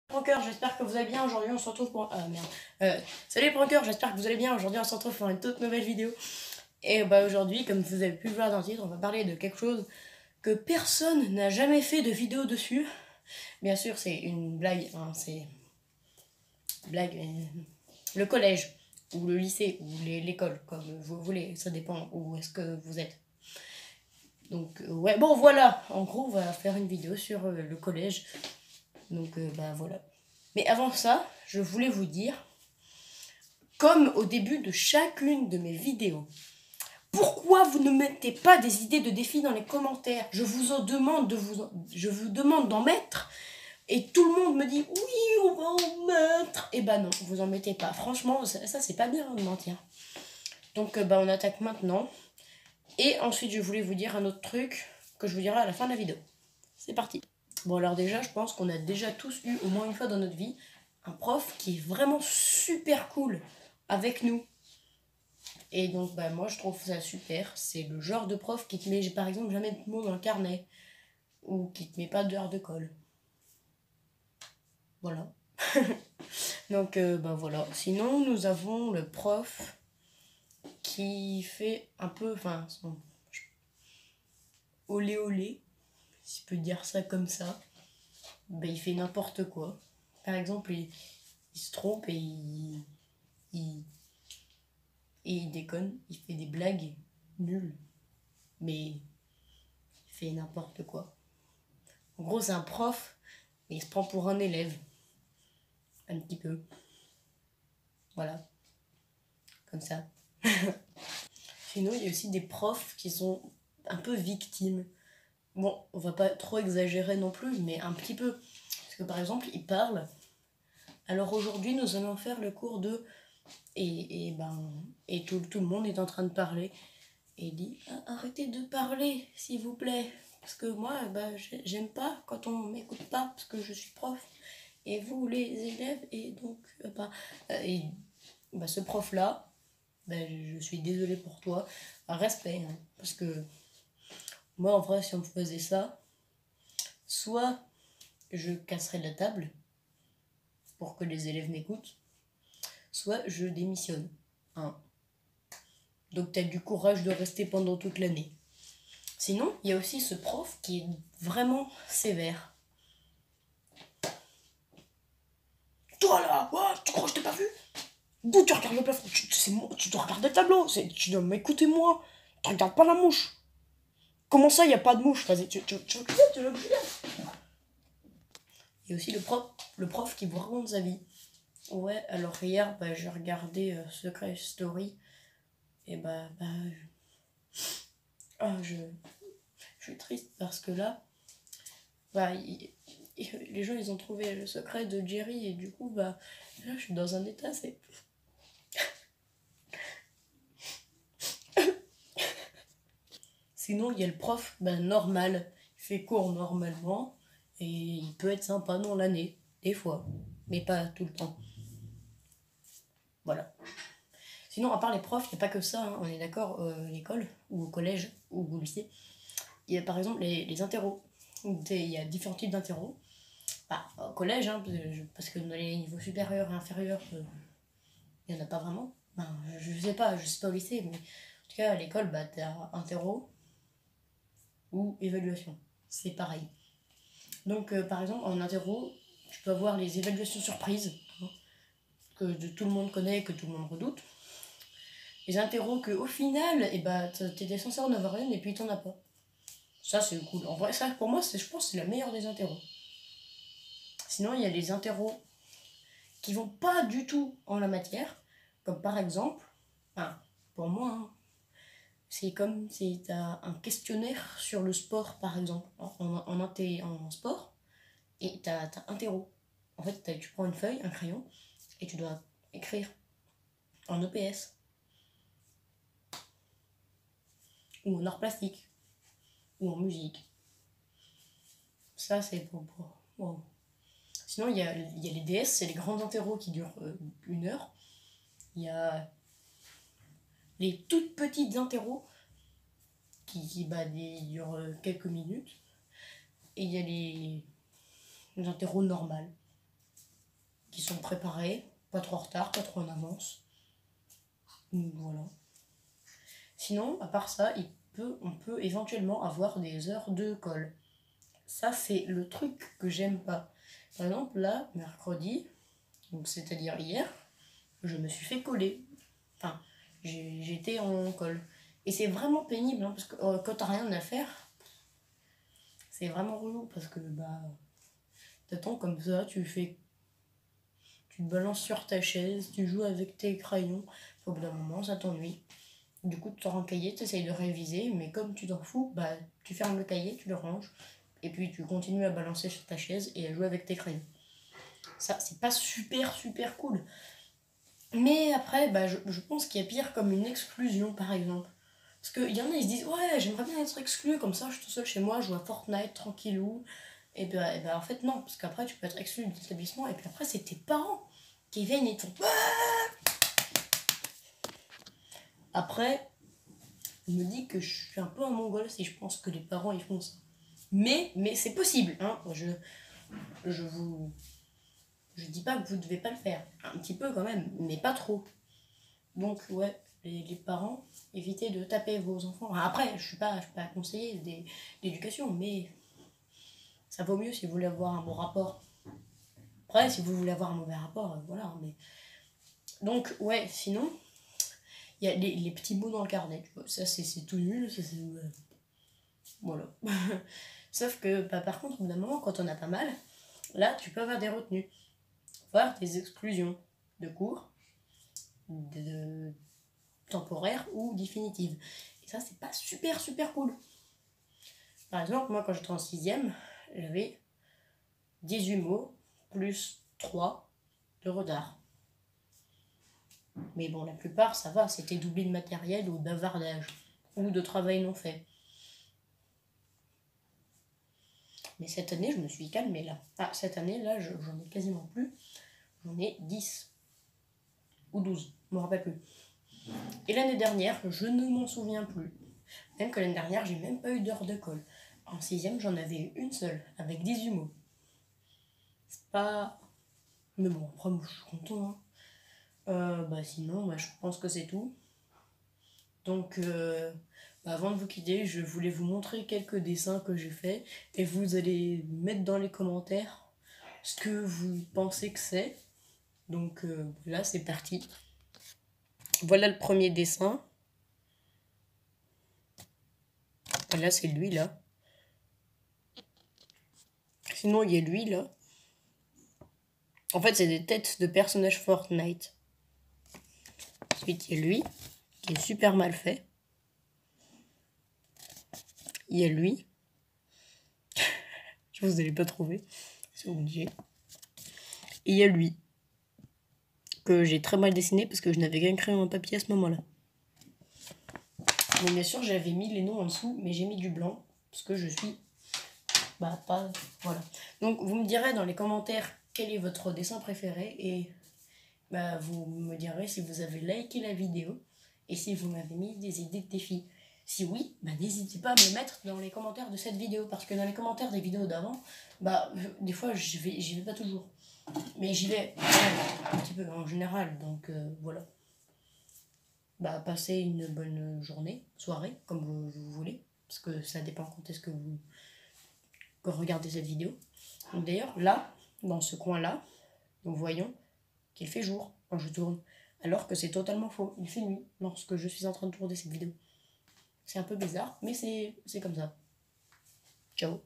Prankers, j'espère que vous allez bien. Aujourd'hui, on se retrouve pour... Ah merde. Salut les prankers, j'espère que vous allez bien. Aujourd'hui, on se retrouve pour une toute nouvelle vidéo. Et bah aujourd'hui, comme vous avez pu le voir dans le titre, on va parler de quelque chose que personne n'a jamais fait de vidéo dessus. Bien sûr, c'est une blague, hein, c'est... Blague... Le collège, ou le lycée, ou l'école, comme vous voulez, ça dépend où est-ce que vous êtes. Donc, ouais, bon voilà, en gros, on va faire une vidéo sur le collège. Donc, bah voilà. Mais avant ça, je voulais vous dire, comme au début de chacune de mes vidéos, pourquoi vous ne mettez pas des idées de défis dans les commentaires? Je vous demande d'en mettre, et tout le monde me dit oui, on va en mettre. Et bah non, vous en mettez pas. Franchement, ça c'est pas bien de mentir. Donc bah on attaque maintenant. Et ensuite, je voulais vous dire un autre truc que je vous dirai à la fin de la vidéo. C'est parti. Bon alors déjà, je pense qu'on a déjà tous eu au moins une fois dans notre vie un prof qui est vraiment super cool avec nous. Et donc bah moi je trouve ça super. C'est le genre de prof qui te met par exemple jamais de mots dans le carnet. Ou qui te met pas d'heure de colle. Voilà. Donc bah voilà. Sinon nous avons le prof qui fait un peu, enfin, olé olé, si je peux dire ça comme ça. Bah il fait n'importe quoi. Par exemple, il se trompe et il déconne, il fait des blagues nulles, mais il fait n'importe quoi. En gros, c'est un prof, mais il se prend pour un élève. Un petit peu. Voilà. Comme ça. Sinon, il y a aussi des profs qui sont un peu victimes. Bon, on va pas trop exagérer non plus, mais un petit peu. Parce que par exemple, ils parlent. Alors aujourd'hui, nous allons faire le cours de... Et tout le monde est en train de parler. Et il dit arrêtez de parler, s'il vous plaît. Parce que moi, bah, j'aime pas quand on m'écoute pas, parce que je suis prof. Et vous, les élèves, et donc, ce prof-là, bah, je suis désolée pour toi. Respect, hein, parce que moi, en vrai, si on me faisait ça, soit je casserais la table pour que les élèves m'écoutent, soit je démissionne. Hein. Donc, t'as du courage de rester pendant toute l'année. Sinon, il y a aussi ce prof qui est vraiment sévère. Toi là, ouais, tu crois que je t'ai pas vu? D'où tu regardes le plafond? Tu dois regarder le tableau, tu dois m'écouter moi. Tu regardes pas la mouche. Comment ça, il n'y a pas de mouche? Vas-y, tu veux le dire. Il y a aussi le prof qui vous raconte sa vie. Ouais, alors hier, bah, j'ai regardé Secret Story. Et je suis triste parce que là, bah, les gens, ils ont trouvé le secret de Jerry. Et du coup, bah, là, je suis dans un état, c'est... Sinon, il y a le prof, ben, normal. Il fait cours normalement. Et il peut être sympa dans l'année, des fois. Mais pas tout le temps. Voilà. Sinon, à part les profs, il n'y a pas que ça, hein, on est d'accord, l'école, ou au collège, ou au lycée. Il y a par exemple les interros. Il y a différents types d'interros. Bah, au collège, hein, parce que dans les niveaux supérieurs et inférieurs, il n'y en a pas vraiment. Ben, je sais pas au lycée, mais en tout cas, à l'école, bah, t'as interro ou évaluation. C'est pareil. Donc, par exemple, en interro, tu peux avoir les évaluations surprises, hein, que tout le monde connaît, que tout le monde redoute. Les interros que, au final, t'étais censé en avoir une et puis t'en as pas. Ça, c'est cool. En vrai, ça, pour moi, je pense que c'est la meilleure des interros. Sinon, il y a les interros qui vont pas du tout en la matière, comme par exemple, pour moi, hein, c'est comme si t'as un questionnaire sur le sport, par exemple, en sport, et t'as interro. En fait, tu prends une feuille, un crayon, et tu dois écrire en EPS, ou en art plastique, ou en musique. Ça, c'est pour... Wow. Sinon, il y a les DS, c'est les grands interros qui durent 1 heure. Il y a les toutes petites interros qui durent quelques minutes. Et il y a les interros normales. qui sont préparés, pas trop en retard, pas trop en avance. Donc voilà. Sinon, à part ça, on peut éventuellement avoir des heures de colle. Ça, c'est le truc que j'aime pas. Par exemple, là, mercredi, donc c'est-à-dire hier, je me suis fait coller. Enfin, j'étais en colle. Et c'est vraiment pénible, hein, parce que quand t'as rien à faire, c'est vraiment relou, parce que bah, t'attends comme ça, tu te balances sur ta chaise, tu joues avec tes crayons. Au bout d'un moment, ça t'ennuie. Du coup, tu sors un cahier, tu essayes de réviser, mais comme tu t'en fous, bah, tu fermes le cahier, tu le ranges, et puis tu continues à balancer sur ta chaise et à jouer avec tes crayons. Ça, c'est pas super cool. Mais après, bah, je pense qu'il y a pire comme une exclusion, par exemple. Parce qu'il y en a, ils se disent, ouais, j'aimerais bien être exclu, comme ça, je suis tout seul chez moi, je joue à Fortnite, tranquillou. Et ben en fait, non, parce qu'après, tu peux être exclu de l'établissement, et puis après, c'est tes parents qui viennent et te font. Après, je me dis que je suis un peu un mongol si je pense que les parents ils font ça. Mais c'est possible, hein. Je dis pas que vous devez pas le faire. Un petit peu quand même, mais pas trop. Donc ouais, les parents, évitez de taper vos enfants. Après, je suis pas conseiller d'éducation, mais ça vaut mieux si vous voulez avoir un bon rapport. Après, si vous voulez avoir un mauvais rapport, voilà. Mais... Donc ouais, sinon, il y a les petits mots dans le carnet. Tu vois. Ça, c'est tout nul. Ça, voilà. Sauf que, bah, par contre, au bout d'un moment, quand on a pas mal, là, tu peux avoir des retenues. Voire des exclusions de cours, de temporaires ou définitives. Et ça, c'est pas super cool. Par exemple, moi, quand j'étais en 6ème, j'avais 18 mots plus 3 de retard. Mais bon, la plupart, ça va, c'était d'oubli de matériel ou de bavardage, ou de travail non fait. Mais cette année, je me suis calmée là. Ah, cette année, là, j'en ai quasiment plus. J'en ai 10 ou 12, je me rappelle plus. Et l'année dernière, je ne m'en souviens plus. Même que l'année dernière, j'ai même pas eu d'heure de colle. En 6ème, j'en avais eu une seule, avec 18 mots. C'est pas... Mais bon, après, moi, je suis content. Hein. Bah sinon, bah, je pense que c'est tout. Donc, bah, avant de vous quitter, je voulais vous montrer quelques dessins que j'ai faits. Et vous allez mettre dans les commentaires ce que vous pensez que c'est. Donc là, c'est parti. Voilà le premier dessin. Là, c'est lui, là. Sinon, il y a lui, là. En fait, c'est des têtes de personnages Fortnite. Ensuite, il y a lui, qui est super mal fait. Il y a lui. Je vous allez pas trouver. C'est obligé. Et il y a lui. Que j'ai très mal dessiné parce que je n'avais qu'un crayon en papier à ce moment-là. Mais bien sûr, j'avais mis les noms en dessous, mais j'ai mis du blanc. Parce que je suis... Bah, pas... Voilà. Donc, vous me direz dans les commentaires quel est votre dessin préféré. Et bah, vous me direz si vous avez liké la vidéo. Et si vous m'avez mis des idées de défis. Si oui, bah, n'hésitez pas à me mettre dans les commentaires de cette vidéo. Parce que dans les commentaires des vidéos d'avant, bah, des fois, j'y vais pas toujours. Mais j'y vais un petit peu en général. Donc, voilà. Bah, passez une bonne journée, soirée, comme vous voulez. Parce que ça dépend quand est-ce que vous regardez cette vidéo. D'ailleurs, là, dans ce coin-là, nous voyons qu'il fait jour quand je tourne. Alors que c'est totalement faux. Il fait nuit lorsque je suis en train de tourner cette vidéo. C'est un peu bizarre, mais c'est comme ça. Ciao.